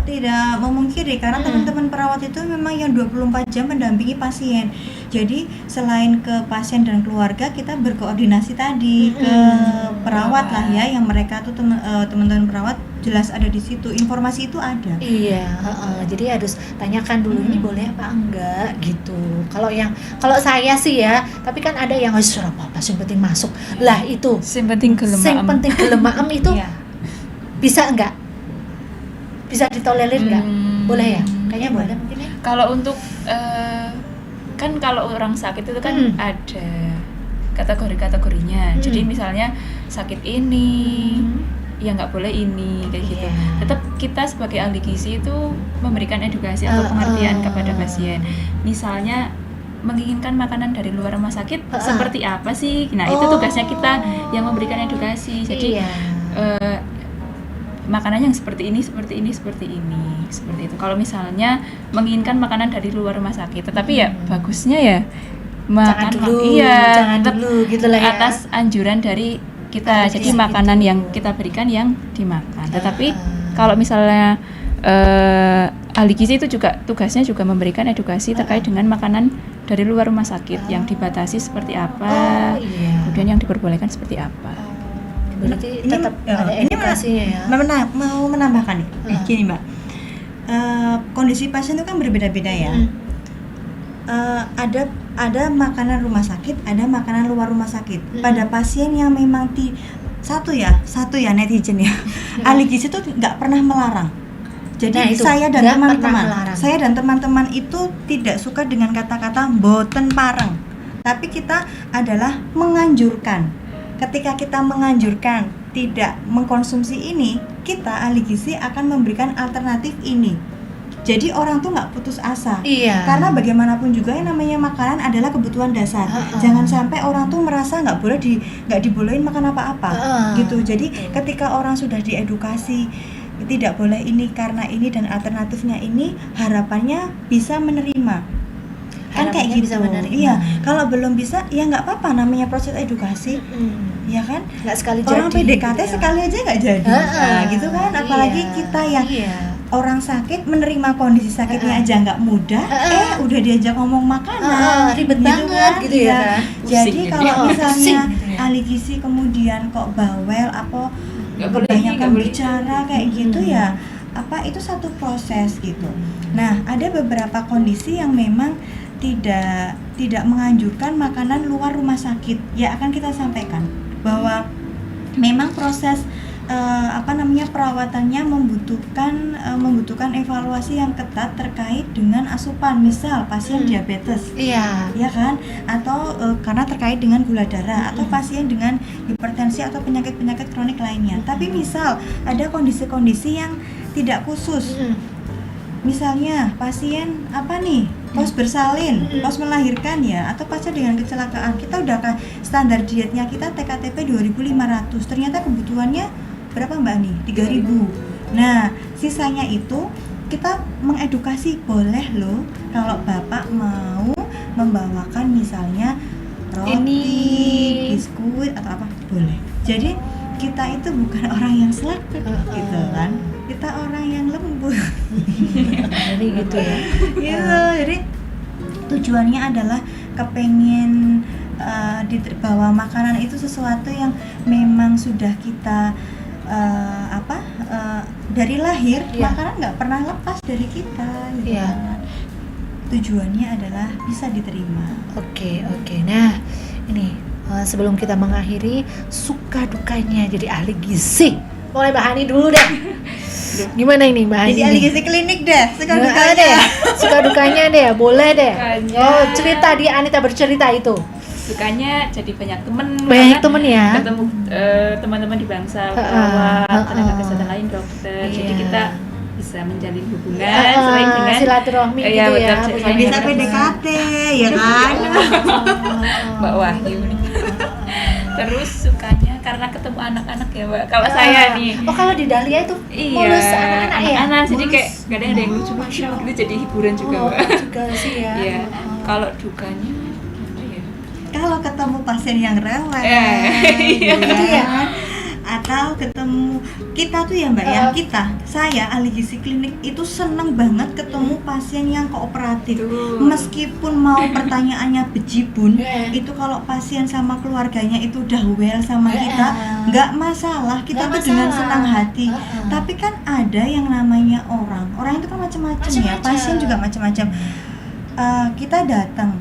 tidak memungkiri, karena teman-teman perawat itu memang yang 24 jam mendampingi pasien. Jadi selain ke pasien dan keluarga, kita berkoordinasi tadi ke perawat lah ya, yang mereka tuh teman-teman perawat jelas ada di situ, informasi itu ada. Iya, jadi harus tanyakan dulu ini boleh apa enggak gitu. Kalau saya sih ya, tapi kan ada yang harus apa sing penting masuk. Lah itu sing penting gelem maem itu bisa enggak? Bisa ditolerir enggak? Boleh ya? Kayaknya boleh mungkin ya. Kalau untuk kan kalau orang sakit itu kan ada kategori-kategorinya. Jadi misalnya sakit ini ya nggak boleh ini kayak gitu. Tetap kita sebagai ahli gizi itu memberikan edukasi atau pengertian kepada pasien. Misalnya menginginkan makanan dari luar rumah sakit seperti apa sih? Nah, itu tugasnya kita yang memberikan edukasi. Jadi makanan yang seperti ini, seperti itu. Kalau misalnya menginginkan makanan dari luar rumah sakit, tetapi ya bagusnya ya makan jangan dulu gitu lah ya. Atas anjuran dari kita. Jadi makanan yang kita berikan yang dimakan. Tetapi kalau misalnya ahli gizi itu juga tugasnya juga memberikan edukasi terkait dengan makanan dari luar rumah sakit yang dibatasi seperti apa, kemudian yang diperbolehkan seperti apa. Berarti tetap ada edukasinya ya. Mau menambahkan nih, gini Mbak, kondisi pasien itu kan berbeda-beda ya. Ada makanan rumah sakit, ada makanan luar rumah sakit. Pada pasien yang memang satu ya netizen ya, ahli gizi itu nggak pernah melarang. Jadi saya dan teman-teman itu tidak suka dengan kata-kata boten pareng, tapi kita adalah menganjurkan. Ketika kita menganjurkan tidak mengkonsumsi ini, kita ahli gizi akan memberikan alternatif ini. Jadi orang tuh nggak putus asa, karena bagaimanapun juga yang namanya makanan adalah kebutuhan dasar. Jangan sampai orang tuh merasa nggak dibolehin makan apa-apa, gitu. Jadi ketika orang sudah diedukasi tidak boleh ini karena ini dan alternatifnya ini, harapannya bisa menerima. Kan kayak gitu. Iya, kalau belum bisa ya nggak apa-apa, namanya proses edukasi. Ya kan? Nggak sekali orang jadi. PDKT sekali aja nggak jadi. Nah, gitu kan? Apalagi kita yang orang sakit menerima kondisi sakitnya aja nggak mudah, udah diajak ngomong makanan, ribet gitu banget kan? gitu ya. Jadi kalau misalnya ahli gizi kemudian kok bawel apa kebanyakan bicara kayak gitu ya, itu satu proses gitu. Nah, ada beberapa kondisi yang memang tidak menganjurkan makanan luar rumah sakit. Ya akan kita sampaikan bahwa memang proses perawatannya membutuhkan evaluasi yang ketat terkait dengan asupan, misal pasien diabetes, ya kan, atau karena terkait dengan gula darah, atau pasien dengan hipertensi atau penyakit kronik lainnya. Tapi misal ada kondisi-kondisi yang tidak khusus, misalnya pasien pos bersalin, pos melahirkan ya, atau pasien dengan kecelakaan, kita udah standar dietnya kita TKTP 2.500, ternyata kebutuhannya berapa Mbak nih? 3.000. Nah, sisanya itu kita mengedukasi, boleh loh kalau Bapak mau membawakan misalnya roti, biskuit atau apa, boleh. Jadi kita itu bukan orang yang selektif gitu kan. Kita orang yang lembut. Jadi gitu ya. Gitu. Jadi tujuannya adalah kepengen bahwa makanan itu sesuatu yang memang sudah kita dari lahir, makanan nggak pernah lepas dari kita gitu kan. Tujuannya adalah bisa diterima. Oke. Nah, ini sebelum kita mengakhiri, suka dukanya jadi ahli gizi. Mulai Mbak Hani dulu deh. Gimana ini Mbak Hani? Jadi ahli gizi klinik deh, suka dukanya deh, boleh deh. Cerita di Anita bercerita itu. Sukanya jadi banyak temen ya, ketemu teman-teman di bangsa, perawat, tenaga kesehatan lain, dokter. Jadi kita bisa menjalin hubungan selain dengan silaturahmi gitu ya. Bisa PDKT ya kan. Mbak Wahyu. Terus sukanya karena ketemu anak-anak ya Mbak. Kalau saya nih. Kalau di Dahlia itu mulus anak-anak ya. Jadi kayak kadang ada yang lucu-lucu gitu, jadi hiburan juga Mbak. Juga sih ya. Iya. Kalau dukanya kalau ketemu pasien yang rewel, gitu ya, atau ketemu kita tuh ya Mbak, saya ahli gizi klinik itu seneng banget ketemu pasien yang kooperatif. Meskipun mau pertanyaannya bejibun, itu kalau pasien sama keluarganya itu udah well sama kita, nggak masalah, kita tuh dengan senang hati. Tapi kan ada yang namanya orang itu kan macam-macam ya, pasien juga macam-macam. Kita datang,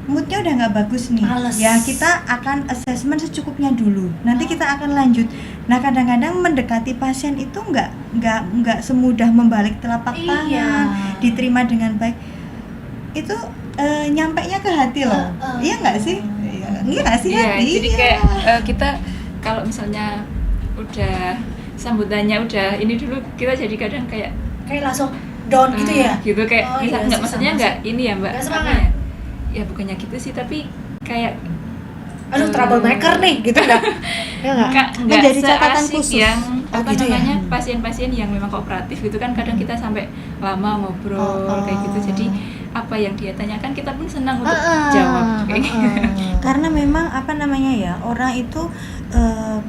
moodnya udah nggak bagus nih. Males. Ya kita akan assessment secukupnya dulu, nanti kita akan lanjut. Nah kadang-kadang mendekati pasien itu nggak semudah membalik telapak tangan, diterima dengan baik itu, nyampainya ke hati loh. Iya nggak sih? Iya nggak sih? Iya, jadi kayak kita kalau misalnya udah sambutannya udah ini dulu, kita jadi kadang kayak langsung down gitu ya? Gitu kayak Oh, iya nggak sih, maksudnya sama nggak sih. ini ya Mbak, Nggak apa semangat. ya? Ya bukannya gitu sih, tapi kayak Aduh, troublemaker nih gitu nggak? Ya nggak? nggak Menjadi catatan seasik khusus. yang Oh, apa gitu ya? namanya pasien-pasien yang memang kooperatif gitu kan, kadang kita sampai lama ngobrol kayak gitu, jadi apa yang dia tanyakan kita pun senang untuk jawab kayak gitu. Karena memang apa namanya ya, orang itu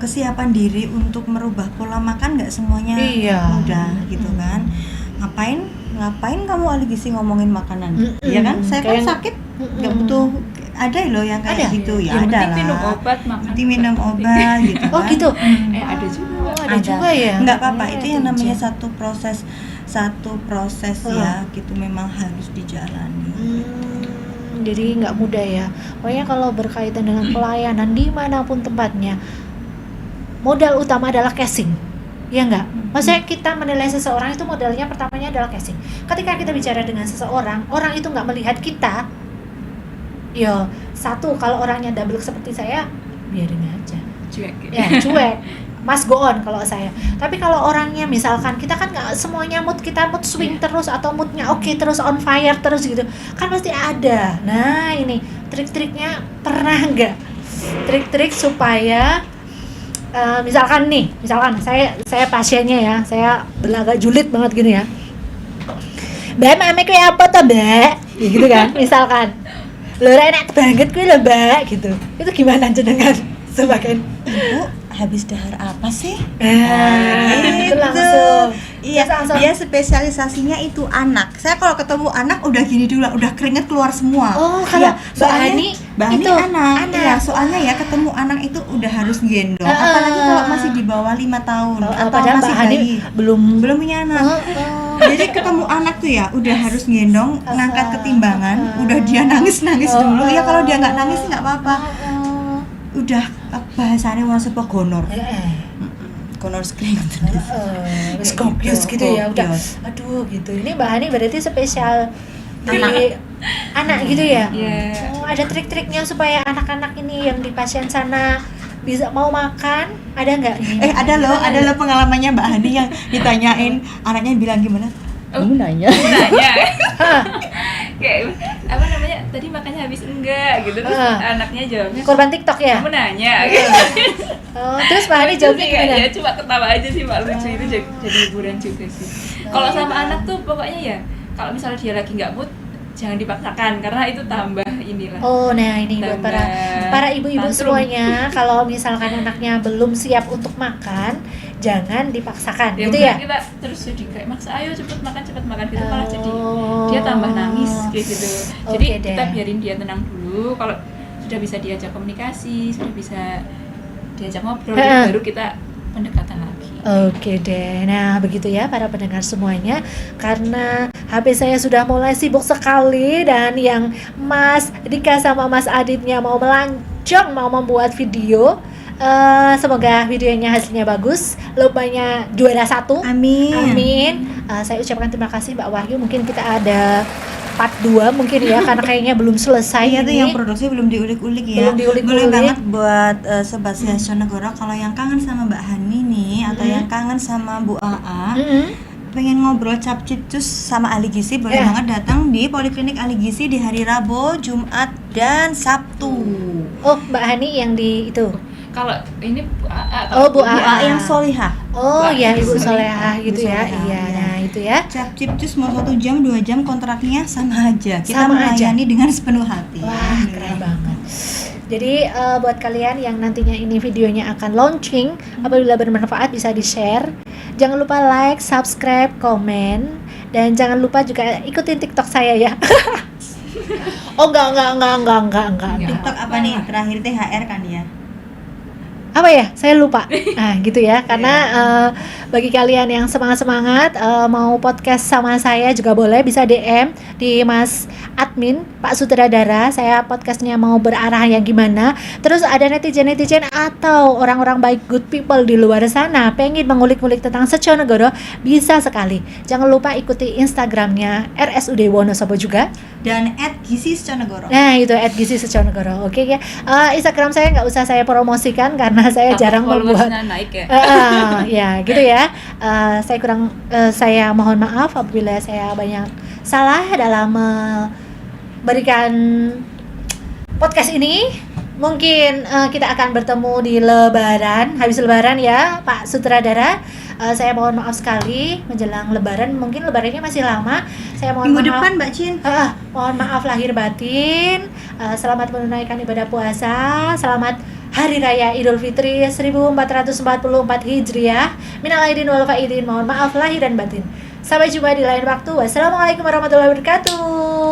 kesiapan diri untuk merubah pola makan nggak semuanya mudah gitu kan. Ngapain kamu ahli gizi ngomongin makanan? Iya kan? Saya kan sakit nggak butuh, ada loh yang kayak gitu ya, Yang ada penting minum lah. obat, makan Penting minum obat gitu kan. Oh gitu? ada juga. Ada juga ya? Nggak apa-apa, Oh, itu yang namanya satu proses ya, gitu memang harus dijalani. Jadi nggak mudah ya. Pokoknya kalau berkaitan dengan pelayanan dimanapun tempatnya, modal utama adalah casing, ya nggak? Maksudnya kita menilai seseorang itu modalnya pertamanya adalah casing. Ketika kita bicara dengan seseorang, orang itu nggak melihat kita. Yo, satu, kalau orangnya double seperti saya, biarin aja. Cuek gitu. Ya, cuek. Mas go on kalau saya. Tapi kalau orangnya misalkan kita kan nggak semuanya mood swing terus atau moodnya oke terus on fire terus gitu, kan pasti ada. Nah ini trik-triknya, pernah nggak trik-trik supaya misalkan saya pasiennya ya, saya agak julid banget gini ya. Mbak, mame kue apa tuh Mbak? Ya, gitu kan, misalkan lho enak banget kue lho Mbak gitu. Itu gimana jenengan sebagai Ibu habis dahar apa sih? itu langsung. Iya, Langsung. dia spesialisasinya itu anak. Saya kalau ketemu anak udah gini dulu, udah keringet keluar semua. Oh, kalau Iya, Mbak Hani itu anak. Iya, soalnya ya ketemu anak itu udah harus gendong. Apalagi kalau masih di bawah 5 tahun atau padahal masih Mbak Hani bayi. belum punya anak. Jadi ketemu anak tuh ya udah harus gendong, ngangkat ketimbangan, udah dia nangis dulu. Ya kalau dia nggak nangis sih nggak apa-apa. Udah bahasanya mau sebuah gonor screen Skopius gitu ya udah. Aduh gitu. Ini Mbak Hani berarti spesial di anak gitu ya. Iya. Oh, ada trik-triknya supaya anak-anak ini yang di pasien sana bisa mau makan, ada nggak? ada loh pengalamannya Mbak Hani yang ditanyain anaknya bilang gimana? Kamu nanya. Kayak apa namanya, tadi makannya habis enggak gitu, terus anaknya jawabnya Korban TikTok ya? kamu nanya gitu. Terus Mbak Hani jawabnya Kayak, gimana? ya cuma ketawa aja sih Mbak, lucu itu jadi hiburan juga sih. Kalau sama anak tuh pokoknya ya, kalau misalnya dia lagi nggak mood, jangan dipaksakan karena itu tambah inilah. Oh, nah ini buat para ibu-ibu tantrum. semuanya, kalau misalkan anaknya belum siap untuk makan, jangan dipaksakan, Ya, gitu ya. kita terus jadi kayak maksa, ayo cepet makan gitu, malah jadi dia tambah nangis kayak gitu. Jadi Oke kita deh. biarin dia tenang dulu. Kalau sudah bisa diajak komunikasi, sudah bisa diajak ngobrol, baru kita pendekatan lagi. Oke deh, nah begitu ya para pendengar semuanya. Karena HP saya sudah mulai sibuk sekali, dan yang Mas Dika sama Mas Aditnya mau melancong, mau membuat video. Semoga videonya hasilnya bagus, lombanya juara 1. Amin. Saya ucapkan terima kasih Mbak Wahyu. Mungkin kita ada part 2 mungkin ya, karena kayaknya belum selesai Iya tuh ini. yang produksi belum diulik-ulik ya. Belum diulik-ulik. Boleh banget buat Sobat Siasconegoro kalau yang kangen sama Mbak Hani nih, atau yang kangen sama Bu AA, pengen ngobrol capcicus sama ahli gizi, boleh banget datang di Poliklinik Ahli Gizi di hari Rabu, Jumat, dan Sabtu. Oh, Mbak Hani yang di itu. Kalau ini Bu AA, Oh, Bu Bu AA yang solihah. Oh ya, Ibu Solehah. Solehah gitu ya. Solehah, Iya, ya. nah itu ya. Capcicus mau 1 jam 2 jam kontraknya sama aja. Kita Sama aja. melayani dengan sepenuh hati. Wah, keren banget. Jadi buat kalian yang nantinya ini videonya akan launching, apabila bermanfaat bisa di-share. Jangan lupa like, subscribe, komen, dan jangan lupa juga ikutin TikTok saya ya. Oh, enggak. TikTok apa nih? Terakhir THR kan ya? Apa ya? Saya lupa. Nah, gitu ya. Karena Bagi kalian yang semangat-semangat mau podcast sama saya juga boleh, bisa DM di Mas Admin Pak Sutradara. Saya podcastnya mau berarah yang gimana. Terus ada netizen-netizen atau orang-orang baik, good people di luar sana pengen mengulik-ngulik tentang Seconegoro, bisa sekali. Jangan lupa ikuti Instagramnya RSUD Wonosobo juga, dan @gizi Seconegoro. Nah itu @gizi Seconegoro. Oke ya. Instagram saya nggak usah saya promosikan karena saya jarang membuat. Naik ya. Ya gitu ya. Saya mohon maaf apabila saya banyak salah dalam memberikan podcast ini. Mungkin kita akan bertemu di Lebaran, habis Lebaran ya Pak Sutradara. Saya mohon maaf sekali menjelang Lebaran, mungkin Lebarannya masih lama. Saya mohon Minggu maaf. depan Mbak Cin. Mohon maaf lahir batin. Selamat menunaikan ibadah puasa. Selamat Hari Raya Idul Fitri 1444 Hijriah. Minal aidin wal faidin. Mohon maaf lahir dan batin. Sampai jumpa di lain waktu. Wassalamualaikum warahmatullahi wabarakatuh.